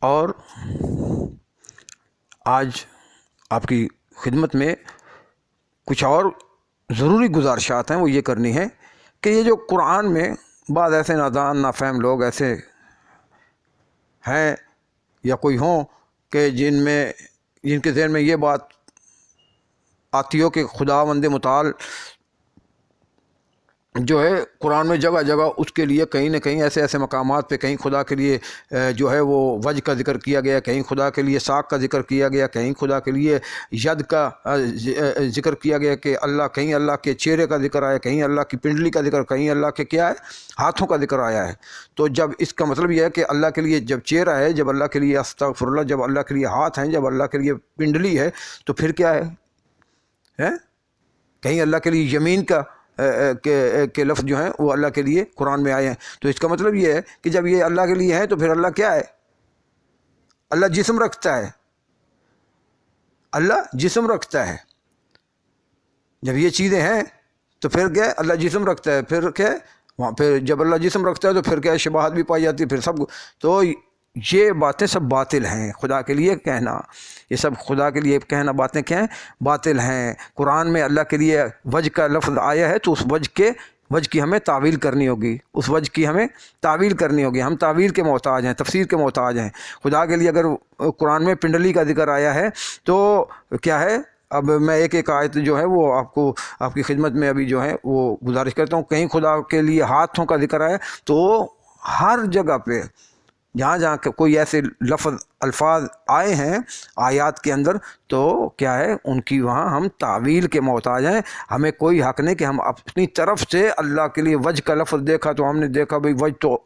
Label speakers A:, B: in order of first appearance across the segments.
A: اور آج آپ کی خدمت میں کچھ اور ضروری گزارشات ہیں، وہ یہ کرنی ہے کہ یہ جو قرآن میں بعض ایسے نادان نافہم لوگ ایسے ہیں یا کوئی ہوں کہ جن کے ذہن میں یہ بات آتی ہو کہ خداوند متعال جو ہے قرآن میں جگہ جگہ اس کے لیے کہیں نہ کہیں ایسے مقامات پہ کہیں خدا کے لیے جو ہے وہ وجہ کا ذکر کیا گیا، کہیں خدا کے لیے ساق کا ذکر کیا گیا، کہیں خدا کے لیے ید کا ذکر کیا گیا کہ کہیں اللہ کے چہرے کا ذکر آیا، کہیں اللہ کی پنڈلی کا ذکر، کہیں اللہ کے کیا ہے ہاتھوں کا ذکر آیا ہے۔ تو جب اس کا مطلب یہ ہے کہ اللہ کے لیے جب چہرہ ہے، جب اللہ کے لیے استغفر اللہ، جب اللہ کے لیے ہاتھ ہیں، جب اللہ کے لیے پنڈلی ہے، تو پھر کیا ہے؟ کہیں اللہ کے لیے یمین کا کے لفظ جو ہیں وہ اللہ کے لیے قرآن میں آئے ہیں۔ تو اس کا مطلب یہ ہے کہ جب یہ اللہ کے لیے ہے تو پھر اللہ کیا ہے؟ اللہ جسم رکھتا ہے، اللہ جسم رکھتا ہے۔ جب یہ چیزیں ہیں تو پھر کیا ہے؟ اللہ جسم رکھتا ہے۔ پھر کیا ہے وہاں؟ پھر جب اللہ جسم رکھتا ہے تو پھر کیا ہے؟ شباہت بھی پائی جاتی ہے، پھر سب۔ تو یہ باتیں سب باطل ہیں، خدا کے لیے کہنا، یہ سب خدا کے لیے کہنا باتیں کیا ہیں؟ باطل ہیں۔ قرآن میں اللہ کے لیے وجہ کا لفظ آیا ہے تو اس وجہ کی ہمیں تعویل کرنی ہوگی، اس وجہ کی ہمیں تعویل کرنی ہوگی۔ ہم تعویل کے محتاج ہیں، تفسیر کے محتاج ہیں۔ خدا کے لیے اگر قرآن میں پنڈلی کا ذکر آیا ہے تو کیا ہے؟ اب میں ایک آیت جو ہے وہ آپ کی خدمت میں ابھی جو ہے وہ گزارش کرتا ہوں۔ کہیں خدا کے لیے ہاتھوں کا ذکر آیا تو ہر جگہ پہ جہاں کوئی ایسے الفاظ آئے ہیں آیات کے اندر تو کیا ہے؟ ان کی وہاں ہم تعویل کے محتاج ہیں۔ ہمیں کوئی حق نہیں کہ ہم اپنی طرف سے اللہ کے لیے وجہ کا لفظ دیکھا تو ہم نے دیکھا بھئی وجہ تو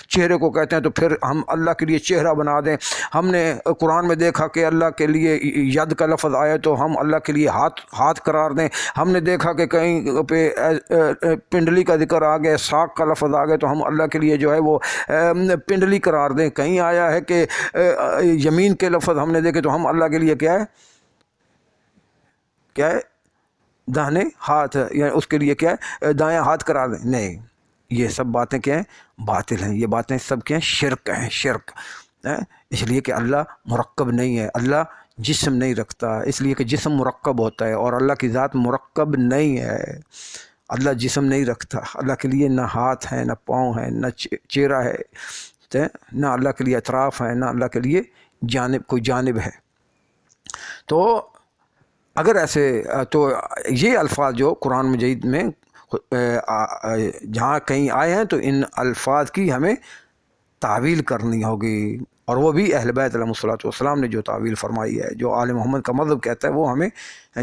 A: چہرے کو کہتے ہیں تو پھر ہم اللہ کے لیے چہرہ بنا دیں۔ ہم نے قرآن میں دیکھا کہ اللہ کے لیے ید کا لفظ آیا تو ہم اللہ کے لیے ہاتھ قرار دیں۔ ہم نے دیکھا کہ کہیں پہ پنڈلی کا ذکر آ گیا، ساق کا لفظ آ گیا تو ہم اللہ کے لیے جو ہے وہ پنڈلی قرار دیں۔ کہیں آیا ہے کہ یمین کے لفظ ہم نے دیکھے تو ہم اللہ کے لیے کیا ہے داہنے ہاتھ، یعنی اس کے لیے کیا ہے دایاں ہاتھ قرار دیں۔ نہیں، یہ سب باتیں کیا ہیں؟ باطل ہیں۔ یہ باتیں سب کیا ہیں؟ شرک ہیں، شرک۔ اس لیے کہ اللہ مرکب نہیں ہے، اللہ جسم نہیں رکھتا، اس لیے کہ جسم مرکب ہوتا ہے اور اللہ کی ذات مرکب نہیں ہے۔ اللہ جسم نہیں رکھتا، اللہ کے لیے نہ ہاتھ ہیں، نہ پاؤں ہیں، نہ چہرہ ہے، نہ اللہ کے لیے اطراف ہیں، نہ اللہ کے لیے کوئی جانب ہے۔ تو اگر ایسے تو یہ الفاظ جو قرآن مجید میں جہاں کہیں آئے ہیں تو ان الفاظ کی ہمیں تعویل کرنی ہوگی، اور وہ بھی اہل بیت علیہ الصلوۃ والسلام نے جو تعویل فرمائی ہے، جو آل محمد کا مذہب کہتا ہے، وہ ہمیں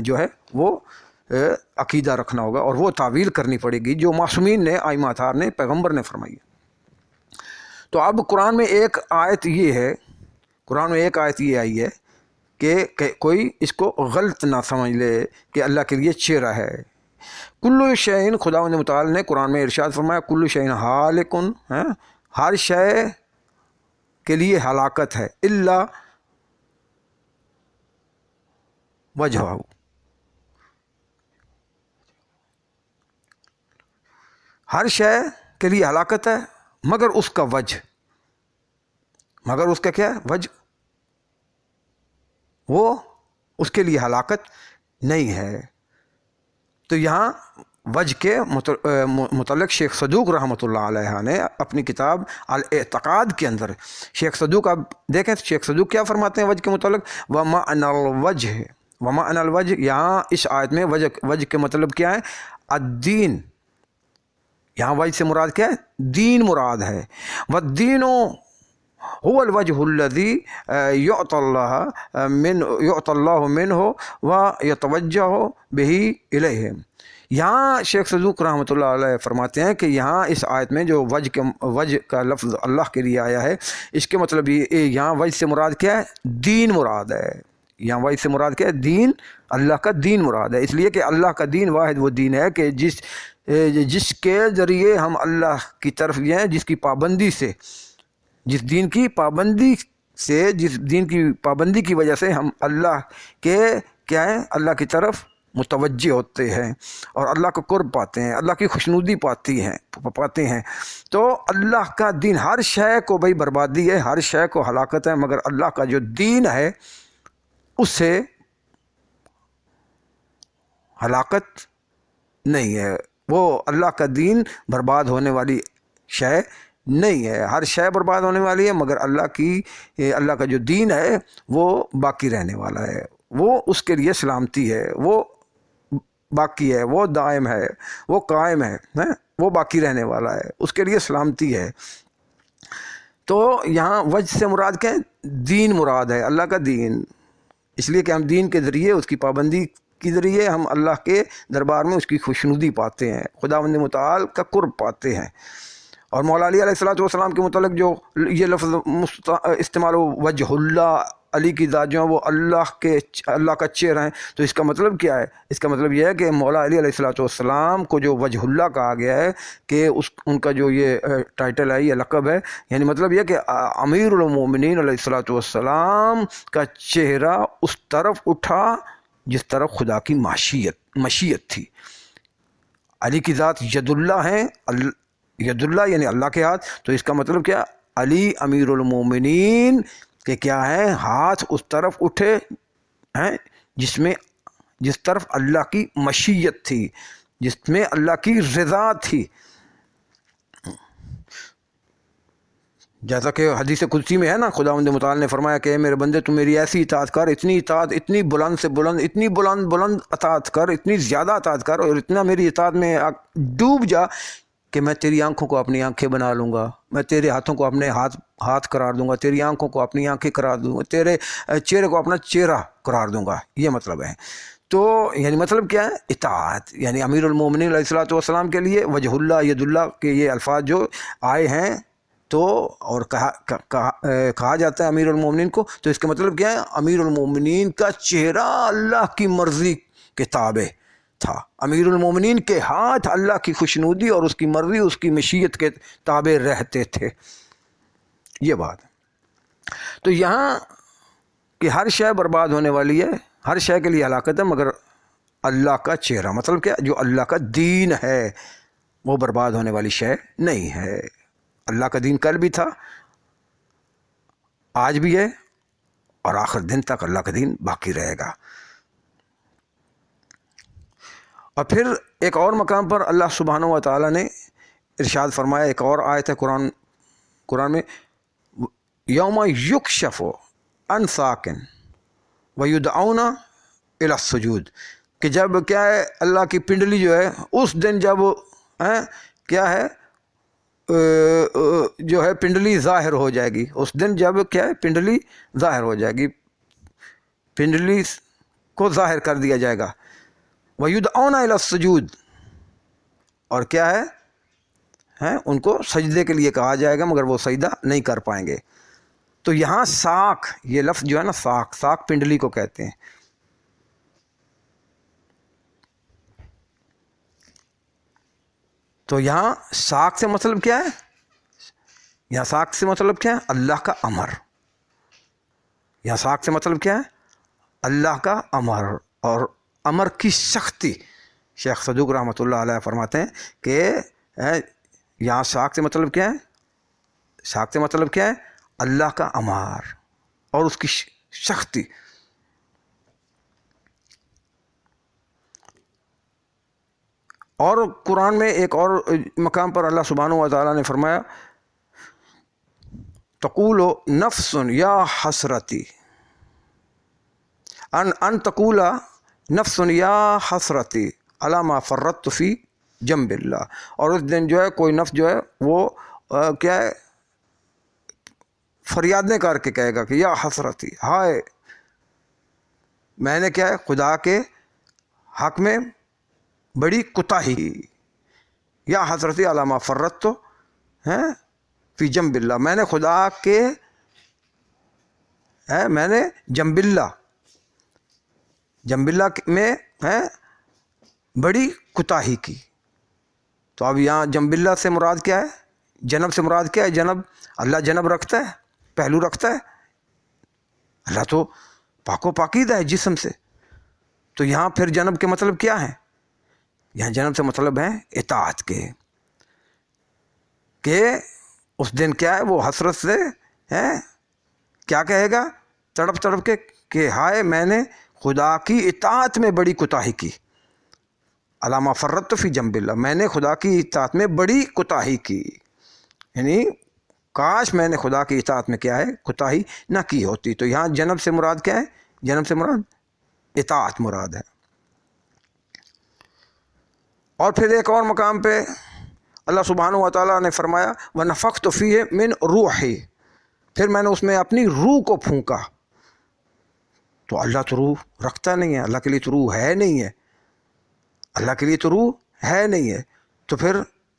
A: جو ہے وہ عقیدہ رکھنا ہوگا اور وہ تعویل کرنی پڑے گی جو معصومین نے، ائمہ اطہار نے، پیغمبر نے فرمائی ہے۔ تو اب قرآن میں ایک آیت یہ آئی ہے کہ کوئی اس کو غلط نہ سمجھ لے کہ اللہ کے لیے چہرہ ہے۔ کل شیء، خداوند متعال نے قرآن میں ارشاد فرمایا کل شیء ہالک، ہر شے کے لیے ہلاکت ہے، الا وجہہ، ہر شے کے لیے ہلاکت ہے مگر اس کا وجہ، مگر اس کا کیا ہے؟ وجہ، وہ اس کے لیے ہلاکت نہیں ہے۔ تو یہاں وجہ کے متعلق شیخ صدوق رحمۃ اللہ علیہ نے اپنی کتاب الاعتقاد کے اندر، شیخ صدوق آپ دیکھیں شیخ صدوق کیا فرماتے ہیں وجہ کے متعلق؟ ومعنى الوجہ، ومعنى الوجہ، یہاں اس آیت میں وجہ کے مطلب کیا ہے؟ الدین، یہاں وجہ سے مراد کیا ہے؟ دین مراد ہے۔ والدین هو الوجه الذي يعطى الله منه ويتوجه به إليه۔ یہاں شیخ صدوق رحمۃ اللہ علیہ فرماتے ہیں کہ یہاں اس آیت میں جو وجہ کا لفظ اللہ کے لیے آیا ہے، اس کے مطلب یہاں وجہ سے مراد کیا ہے؟ دین مراد ہے۔ یہاں وجہ سے مراد کیا ہے؟ دین، اللہ کا دین مراد ہے۔ اس لیے کہ اللہ کا دین واحد وہ دین ہے کہ جس کے ذریعے ہم اللہ کی طرف ہیں، جس کی پابندی سے، جس دین کی پابندی کی وجہ سے ہم اللہ کے کیا ہے؟ اللہ کی طرف متوجہ ہوتے ہیں اور اللہ کا قرب پاتے ہیں، اللہ کی خوشنودی پاتے ہیں. تو اللہ کا دین، ہر شے کو بھائی بربادی ہے، ہر شے کو ہلاکت ہے، مگر اللہ کا جو دین ہے اس سے ہلاکت نہیں ہے. وہ اللہ کا دین برباد ہونے والی شے نہیں ہے. ہر شے برباد ہونے والی ہے، مگر اللہ کا جو دین ہے وہ باقی رہنے والا ہے. وہ اس کے لیے سلامتی ہے، وہ باقی ہے، وہ دائم ہے، وہ قائم ہے، وہ باقی رہنے والا ہے، اس کے لیے سلامتی ہے. تو یہاں وجہ سے مراد کیا ہے؟ دین مراد ہے، اللہ کا دین. اس لیے کہ ہم دین کے ذریعے، اس کی پابندی کے ذریعے ہم اللہ کے دربار میں اس کی خوشنودی پاتے ہیں، خداوند متعال کا قرب پاتے ہیں. اور مولا علی علیہ السلام کے متعلق جو یہ لفظ استعمال ہو، وجہ اللہ، علی کی ذات جو ہے وہ اللہ کا چہرہ ہیں، تو اس کا مطلب کیا ہے؟ اس کا مطلب یہ ہے کہ مولا علی علیہ السلام کو جو وجہ اللہ کہا گیا ہے کہ ان کا جو یہ ٹائٹل ہے، یہ لقب ہے، یعنی مطلب یہ کہ امیر المومنین علیہ السلام کا چہرہ اس طرف اٹھا جس طرف خدا کی مشیت تھی. علی کی ذات ید اللہ ہیں، ید اللہ یعنی اللہ کے ہاتھ، تو اس کا مطلب کیا؟ علی امیر المومنین کہ کیا ہے؟ ہاتھ اس طرف اٹھے ہیں جس طرف اللہ کی مشیت تھی، جس میں اللہ کی رضا تھی. جیسا کہ حدیث قدسی میں ہے نا، خداوند متعال نے فرمایا کہ اے میرے بندے تو میری ایسی اطاعت کر، اتنی بلند سے بلند، اتنی بلند اطاعت کر، اتنی زیادہ اطاعت کر، اور اتنا میری اطاعت میں ڈوب جا کہ میں تیری آنکھوں کو اپنی آنکھیں بنا لوں گا، میں تیرے ہاتھوں کو اپنے ہاتھ قرار دوں گا، تیری آنکھوں کو اپنی آنکھیں قرار دوں گا، تیرے چہرے کو اپنا چہرہ قرار دوں گا. یہ مطلب ہے. تو یعنی مطلب کیا ہے؟ اطاعت. یعنی امیر المومنین علیہ السلام کے لیے وجہ اللہ، ید اللہ کے یہ الفاظ جو آئے ہیں تو اور کہا جاتا ہے امیر المومنین کو، تو اس کا مطلب کیا ہے؟ امیر المومنین کا چہرہ اللہ کی مرضی کے تابع تھا، امیر المومنین کے ہاتھ اللہ کی خوشنودی اور اس کی مرضی، اس کی مشیت کے تابع رہتے تھے. یہ بات. تو یہاں کہ ہر شے برباد ہونے والی ہے، ہر شے کے لیے ہلاکت ہے، مگر اللہ کا چہرہ مطلب کیا؟ جو اللہ کا دین ہے وہ برباد ہونے والی شے نہیں ہے. اللہ کا دین کل بھی تھا، آج بھی ہے، اور آخر دن تک اللہ کا دین باقی رہے گا. اور پھر ایک اور مقام پر اللہ سبحانہ و تعالیٰ نے ارشاد فرمایا، ایک اور آیت ہے قرآن میں، یوم یکشف عن ساق ویدعون الی السجود، کہ جب کیا ہے؟ اللہ کی پنڈلی جو ہے اس دن جب کیا ہے؟ جو ہے پنڈلی ظاہر ہو جائے گی. اس دن جب کیا ہے؟ پنڈلی ظاہر ہو جائے گی، پنڈلی کو ظاہر کر دیا جائے گا. وَيُدْعَوْنَ إِلَى السُّجُودِ، اور کیا ہے؟ ان کو سجدے کے لیے کہا جائے گا، مگر وہ سجدہ نہیں کر پائیں گے. تو یہاں ساق، یہ لفظ جو ہے نا، ساق پنڈلی کو کہتے ہیں. تو یہاں ساق سے مطلب کیا ہے؟ یہاں ساق سے مطلب کیا ہے؟ اللہ کا امر. یہاں ساق سے مطلب کیا ہے؟ اللہ کا امر، اور امر کی سختی. شیخ صدوق رحمۃ اللہ علیہ فرماتے ہیں کہ یہاں ساق سے مطلب کیا ہے؟ ساق سے مطلب کیا ہے؟ اللہ کا امر اور اس کی سختی. اور قرآن میں ایک اور مقام پر اللہ سبحانہ و تعالیٰ نے فرمایا، تقول نفس یا حسرتی ان تقول نفس یا حسرتی علی ما فرطت فی جنب اللہ. اور اس دن جو ہے کوئی نفس جو ہے وہ کیا ہے؟ فریادیں کر کے کہے گا کہ یا حسرتی، ہائے میں نے کیا ہے؟ خدا کے حق میں بڑی کوتاہی، یا حسرتی علی ما فرطت فی جنب اللہ، میں نے خدا کے میں نے جنب اللہ میں بڑی کوتاہی کی. تو اب یہاں جنب اللہ سے مراد کیا ہے؟ جنب سے مراد کیا ہے؟ جنب، اللہ جنب رکھتا ہے، پہلو رکھتا ہے؟ اللہ تو پاک و پاکیزہ ہے جسم سے. تو یہاں پھر جنب کے مطلب کیا ہے؟ یہاں جنب سے مطلب ہے اطاعت کے، کہ اس دن کیا ہے وہ حسرت سے ہے کیا کہے گا تڑپ تڑپ کے کہ ہائے میں نے خدا کی اطاعت میں بڑی کوتاہی کی، علامہ فرط فی جنب اللہ، میں نے خدا کی اطاعت میں بڑی کوتاہی کی، یعنی کاش میں نے خدا کی اطاعت میں کیا ہے کوتاہی نہ کی ہوتی۔ تو یہاں جنب سے مراد کیا ہے؟ جنب سے مراد اطاعت مراد ہے۔ اور پھر ایک اور مقام پہ اللہ سبحانہ و تعالیٰ نے فرمایا وَنَفَخْتُ فِيهِ مِنْ رُوحِي، پھر میں نے اس میں اپنی روح کو پھونکا۔ تو اللہ تو روح رکھتا نہیں ہے، اللہ کے لیے تو روح ہے نہیں ہے، اللہ کے لیے تو روح ہے نہیں ہے۔ تو پھر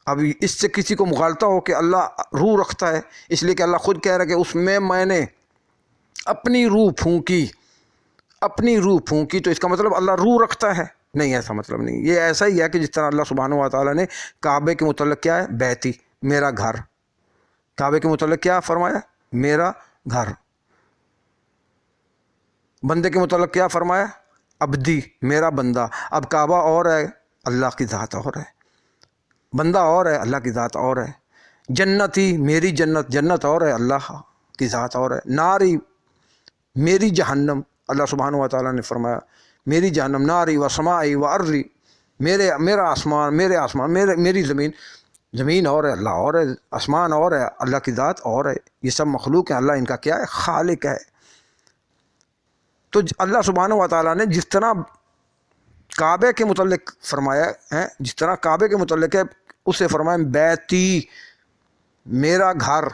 A: اب اس سے کسی کو مغالطہ ہو کہ اللہ روح رکھتا ہے، اس لیے کہ اللہ خود کہہ رہا ہے کہ اس میں نے اپنی روح پھونکی، اپنی روح پھونکی، تو اس کا مطلب اللہ روح رکھتا ہے؟ نہیں، ایسا مطلب نہیں۔ یہ ایسا ہی ہے کہ جس طرح اللہ سبحانہ و تعالیٰ نے کعبے کے متعلق کیا ہے بیتی، میرا گھر، کعبے کے متعلق کیا فرمایا؟ میرا گھر۔ بندے کے متعلق کیا فرمایا؟ عبدی، میرا بندہ۔ اب کعبہ اور ہے، اللہ کی ذات اور ہے، بندہ اور ہے، اللہ کی ذات اور ہے۔ جنتی، میری جنت، جنت اور ہے، اللہ کی ذات اور ہے۔ ناری، میری جہنم، اللہ سبحانہ و تعالیٰ نے فرمایا میری جہنم، ناری و سمائی و ارضی، میرا آسمان، میری زمین، زمین اور ہے، اللہ اور ہے، آسمان اور ہے، اللہ کی ذات اور ہے۔ یہ سب مخلوق ہیں، اللہ ان کا کیا ہے؟ خالق ہے۔ تو اللہ سبحانہ و تعالیٰ نے جس طرح کعبے کے متعلق فرمایا ہے، جس طرح کعبے کے متعلق ہے اس سے فرمایا بیتی، میرا گھر۔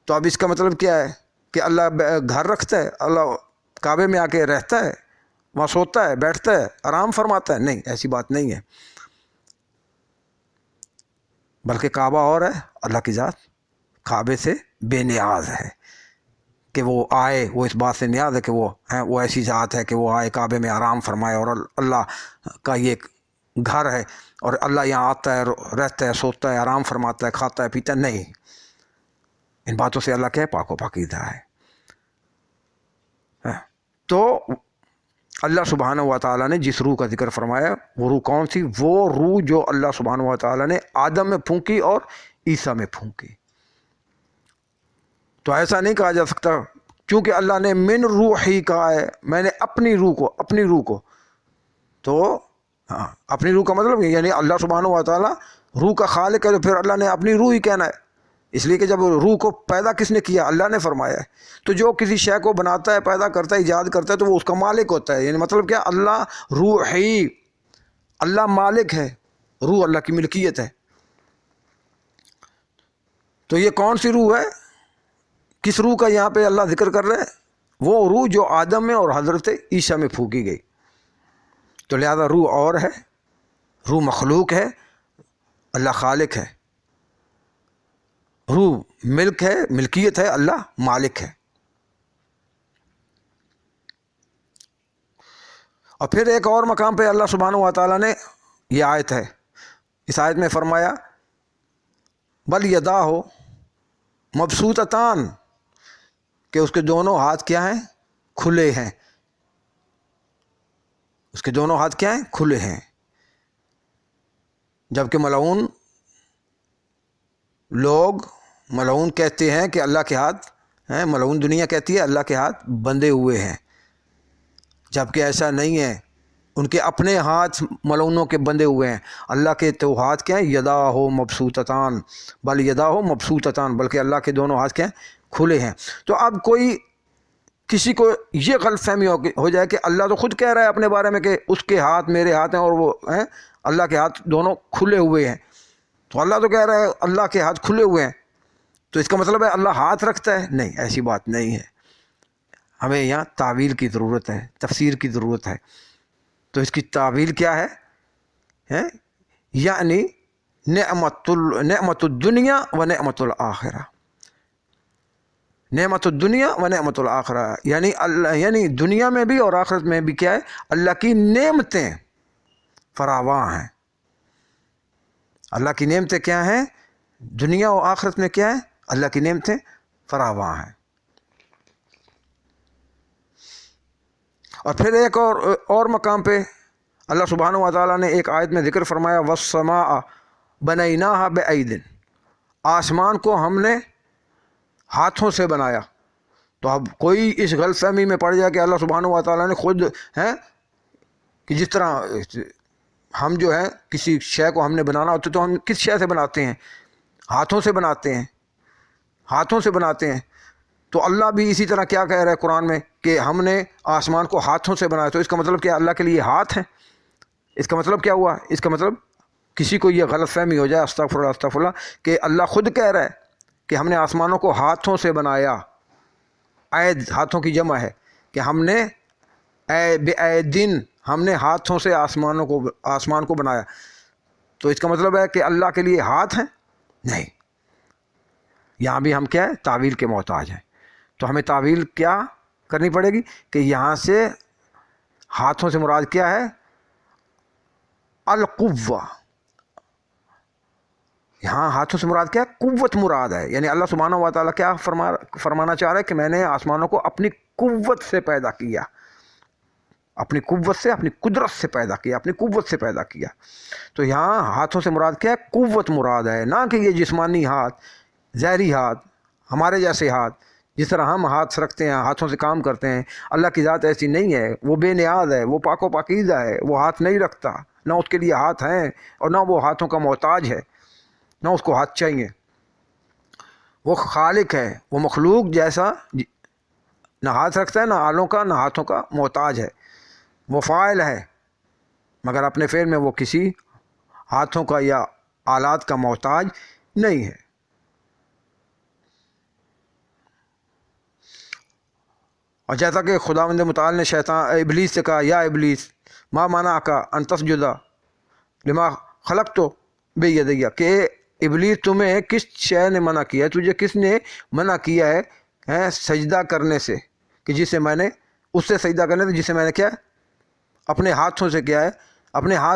A: تو اب اس کا مطلب کیا ہے کہ اللہ گھر رکھتا ہے، اللہ کعبے میں آ کے رہتا ہے، وہاں سوتا ہے، بیٹھتا ہے، آرام فرماتا ہے؟ نہیں، ایسی بات نہیں ہے، بلکہ کعبہ اور ہے، اللہ کی ذات کعبے سے بے نیاز ہے کہ وہ آئے، وہ اس بات سے نیاز ہے کہ وہ ایسی ذات ہے کہ وہ آئے کعبے میں آرام فرمائے، اور اللہ کا یہ گھر ہے اور اللہ یہاں آتا ہے، رہتا ہے، سوتا ہے، آرام فرماتا ہے، کھاتا ہے، پیتا ہے؟ نہیں، ان باتوں سے اللہ کیا پاک و پاکیزہ ہے۔ تو اللہ سبحانہ و تعالیٰ نے جس روح کا ذکر فرمایا وہ روح کون سی؟ وہ روح جو اللہ سبحانہ و تعالیٰ نے آدم میں پھونکی اور عیسیٰ میں پھونکی۔ تو ایسا نہیں کہا جا سکتا چونکہ اللہ نے من روحی کہا ہے، میں نے اپنی روح کو، تو ہاں اپنی روح کا مطلب یعنی اللہ سبحانہ و تعالیٰ روح کا خالق ہے، تو پھر اللہ نے اپنی روح ہی کہنا ہے، اس لیے کہ جب روح کو پیدا کس نے کیا؟ اللہ نے فرمایا ہے۔ تو جو کسی شے کو بناتا ہے، پیدا کرتا ہے، ایجاد کرتا ہے، تو وہ اس کا مالک ہوتا ہے، یعنی مطلب کیا؟ اللہ روح ہی، اللہ مالک ہے، روح اللہ کی ملکیت ہے۔ تو یہ کون سی روح ہے؟ کس روح کا یہاں پہ اللہ ذکر کر رہے ہیں؟ وہ روح جو آدم میں اور حضرت عیسیٰ میں پھونکی گئی۔ تو لہذا روح اور ہے، روح مخلوق ہے، اللہ خالق ہے، روح ملک ہے، ملکیت ہے، اللہ مالک ہے۔ اور پھر ایک اور مقام پہ اللہ سبحانہ و تعالیٰ نے یہ آیت ہے، اس آیت میں فرمایا بل یداہ مبسوطتان، کہ اس کے دونوں ہاتھ کیا ہیں؟ کھلے ہیں، اس کے دونوں ہاتھ کیا ہیں؟ کھلے ہیں۔ جبکہ ملعون لوگ، ملعون کہتے ہیں کہ اللہ کے ہاتھ ہیں، ملعون دنیا کہتی ہے اللہ کے ہاتھ بندھے ہوئے ہیں، جبکہ ایسا نہیں ہے، ان کے اپنے ہاتھ ملعونوں کے بندھے ہوئے ہیں۔ اللہ کے تو ہاتھ کیا ہیں؟ یداہ مبسوطتان، بل یداہ مبسوطتان، بلکہ اللہ کے دونوں ہاتھ کیا ہیں؟ کھلے ہیں۔ تو اب کسی کو یہ غلط فہمی ہو جائے کہ اللہ تو خود کہہ رہا ہے اپنے بارے میں کہ اس کے ہاتھ میرے ہاتھ ہیں اور وہ ہیں، اللہ کے ہاتھ دونوں کھلے ہوئے ہیں، تو اللہ تو کہہ رہا ہے اللہ کے ہاتھ کھلے ہوئے ہیں، تو اس کا مطلب ہے اللہ ہاتھ رکھتا ہے؟ نہیں، ایسی بات نہیں ہے۔ ہمیں یہاں تعویل کی ضرورت ہے، تفسیر کی ضرورت ہے۔ تو اس کی تعویل کیا ہے؟ یعنی نعمت الدنیا و نعمت الآخرہ، نعمت الدنیا و نعمت الآخرہ، یعنی دنیا میں بھی اور آخرت میں بھی کیا ہے؟ اللہ کی نعمتیں فراواں ہیں۔ اللہ کی نعمتیں کیا ہیں؟ دنیا و آخرت میں کیا ہے؟ اللہ کی نعمتیں فراواں ہیں۔ اور پھر ایک اور مقام پہ اللہ سبحانہ و تعالیٰ نے ایک آیت میں ذکر فرمایا والسماء بنیناہا بأید، آسمان کو ہم نے ہاتھوں سے بنایا۔ تو اب کوئی اس غلط فہمی میں پڑ جائے کہ اللہ سبحانہ و تعالیٰ نے خود کہ جس طرح ہم جو ہے کسی شے کو ہم نے بنانا ہوتا ہے تو ہم کس شے سے بناتے ہیں؟ ہاتھوں سے بناتے ہیں، ہاتھوں سے بناتے ہیں۔ تو اللہ بھی اسی طرح کیا کہہ رہا ہے قرآن میں کہ ہم نے آسمان کو ہاتھوں سے بنایا۔ تو اس کا مطلب کیا اللہ کے لیے ہاتھ ہیں؟ اس کا مطلب کیا ہوا؟ اس کا مطلب کسی کو یہ غلط فہمی ہو جائے، استغفر اللہ استغفر اللہ، کہ اللہ خود کہہ رہا ہے کہ ہم نے آسمانوں کو ہاتھوں سے بنایا۔ عید ہاتھوں کی جمع ہے کہ ہم نے بِأَیْدٍ، ہم نے ہاتھوں سے آسمان کو بنایا۔ تو اس کا مطلب ہے کہ اللہ کے لیے ہاتھ ہیں؟ نہیں، یہاں بھی ہم کیا ہے؟ تعویل کے محتاج ہیں۔ تو ہمیں تعویل کیا کرنی پڑے گی کہ یہاں سے ہاتھوں سے مراد کیا ہے؟ القوہ۔ یہاں ہاتھوں سے مراد کیا ہے؟ قوت مراد ہے۔ یعنی اللہ سبحانہ و تعالیٰ کیا فرمانا چاہ رہا ہے کہ میں نے آسمانوں کو اپنی قوت سے پیدا کیا، اپنی قوت سے، اپنی قدرت سے پیدا کیا، اپنی قوت سے پیدا کیا۔ تو یہاں ہاتھوں سے مراد کیا ہے؟ قوت مراد ہے، نہ کہ یہ جسمانی ہاتھ، ظاہری ہاتھ، ہمارے جیسے ہاتھ، جس طرح ہم ہاتھ رکھتے ہیں، ہاتھوں سے کام کرتے ہیں۔ اللہ کی ذات ایسی نہیں ہے، وہ بے نیاز ہے، وہ پاک و پاکیزہ ہے، وہ ہاتھ نہیں رکھتا، نہ اس کے لیے ہاتھ ہیں اور نہ وہ ہاتھوں کا محتاج ہے، نہ اس کو ہاتھ چاہیے۔ وہ خالق ہے، وہ مخلوق جیسا نہ ہاتھ رکھتا ہے، نہ آلوں کا، نہ ہاتھوں کا محتاج ہے۔ وہ فاعل ہے، مگر اپنے فعل میں وہ کسی ہاتھوں کا یا آلات کا محتاج نہیں ہے۔ اور جیسا کہ خداوند متعال نے ابلیس سے کہا یا ابلیس ما منعک ان تسجد لما خلقت بیدی، کہ ابلیس تمہیں کس شے نے منع کیا ہے، تجھے کس نے منع کیا ہے سجدہ کرنے سے، کہ جسے میں نے اس سے سجدہ کرنے سے جسے میں نے کیا اپنے ہاتھوں سے کیا ہے، اپنے ہاتھ